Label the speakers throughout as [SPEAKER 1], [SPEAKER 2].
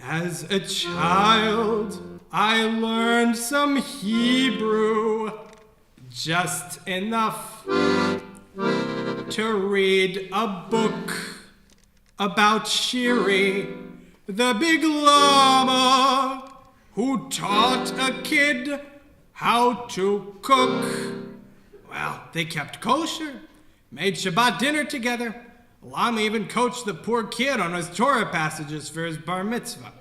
[SPEAKER 1] As a child, I learned some Hebrew, just enough to read a book about Shifrin, the big llama who taught a kid how to cook. Well, they kept kosher, made Shabbat dinner together. Lama even coached the poor kid on his Torah passages for his bar mitzvah.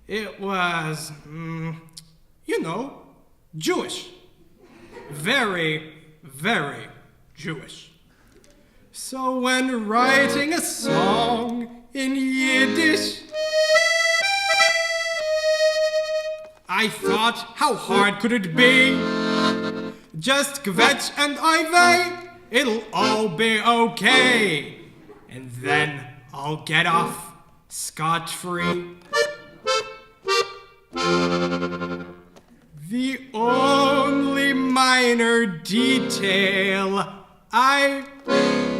[SPEAKER 1] It was, Jewish. Very, very Jewish. So when writing a song in Yiddish, I thought, how hard could it be? Just kvetch and oivei, it'll all be okay. And then I'll get off scot-free. The only minor detail I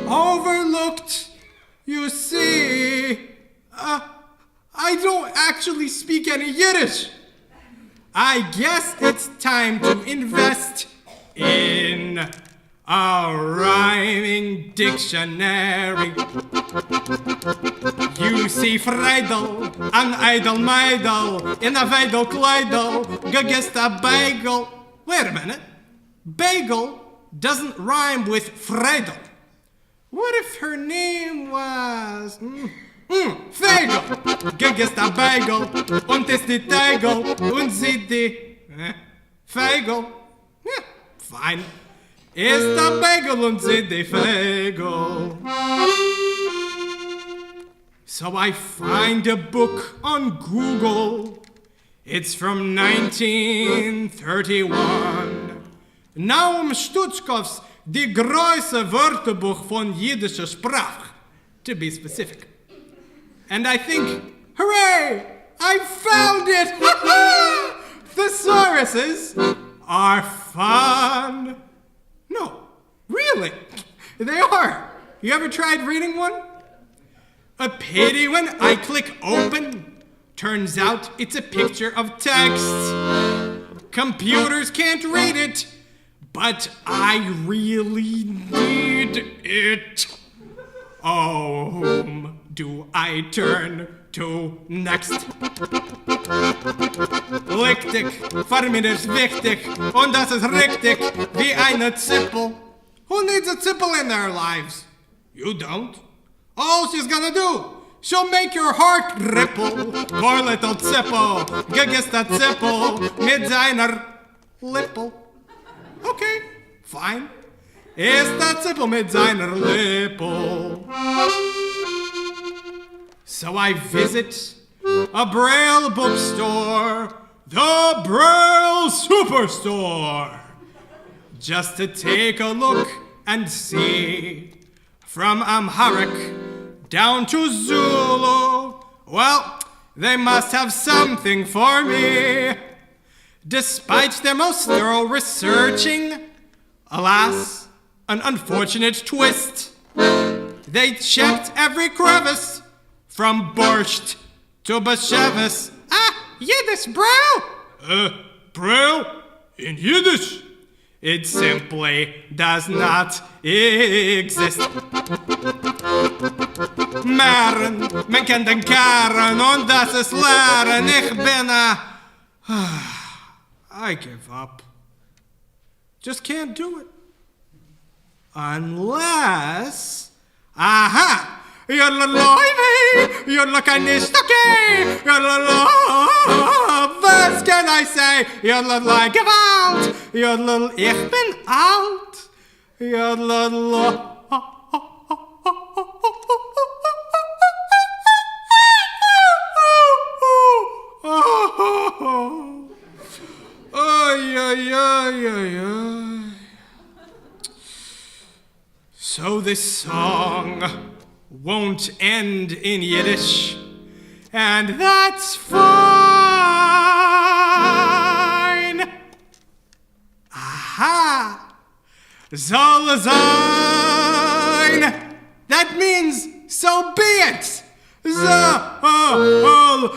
[SPEAKER 1] overlooked, you see, I don't actually speak any Yiddish. I guess it's time to invest in a rhyming dictionary. You see Freidel, an idle meidel, in a weidel kleidel, gegist a bagel. Wait a minute. Bagel doesn't rhyme with Freidel. What if her name was... Fegel. Gegist a bagel, und ist die Tegel, und sie die... Fegel. Yeah, fine. Ist a bagel und sie die Fegel. So I find a book on Google. It's from 1931. Naum Stutzkows Die große Wörterbuch von jiddischer Sprache, to be specific. And I think, hooray! I found it! Thesauruses are fun. No, really, they are. You ever tried reading one? A pity when I click open, turns out it's a picture of text. Computers can't read it, but I really need it. Oh, whom do I turn to next? Richtig, für mich ist wichtig, und das ist richtig, wie eine Zippel. Who needs a Zippel in their lives? You don't. All she's gonna do, she'll make your heart ripple. Poor little Zippel, gegiss that Zippel mit seiner Lippel. Okay, fine. Ist der Zippel mit seiner Lippel. So I visit a Braille bookstore, the Braille Superstore, just to take a look and see. From Amharic down to Zulu, well, they must have something for me. Despite their most thorough researching, alas, an unfortunate twist. They checked every crevice, from Borscht to Bashevis. Yiddish, Braille!
[SPEAKER 2] Braille? In Yiddish?
[SPEAKER 1] It simply does not exist. Maren, men kann den Karen, und das ist Lehren. Ich bin I give up. Just can't do it. Unless... Aha! You're looking nicht okay. Was can I say? Like Gewalt. Ich bin alt. So this song won't end in Yiddish, and that's fine. Aha! Soll sein. That means so be it. Zal,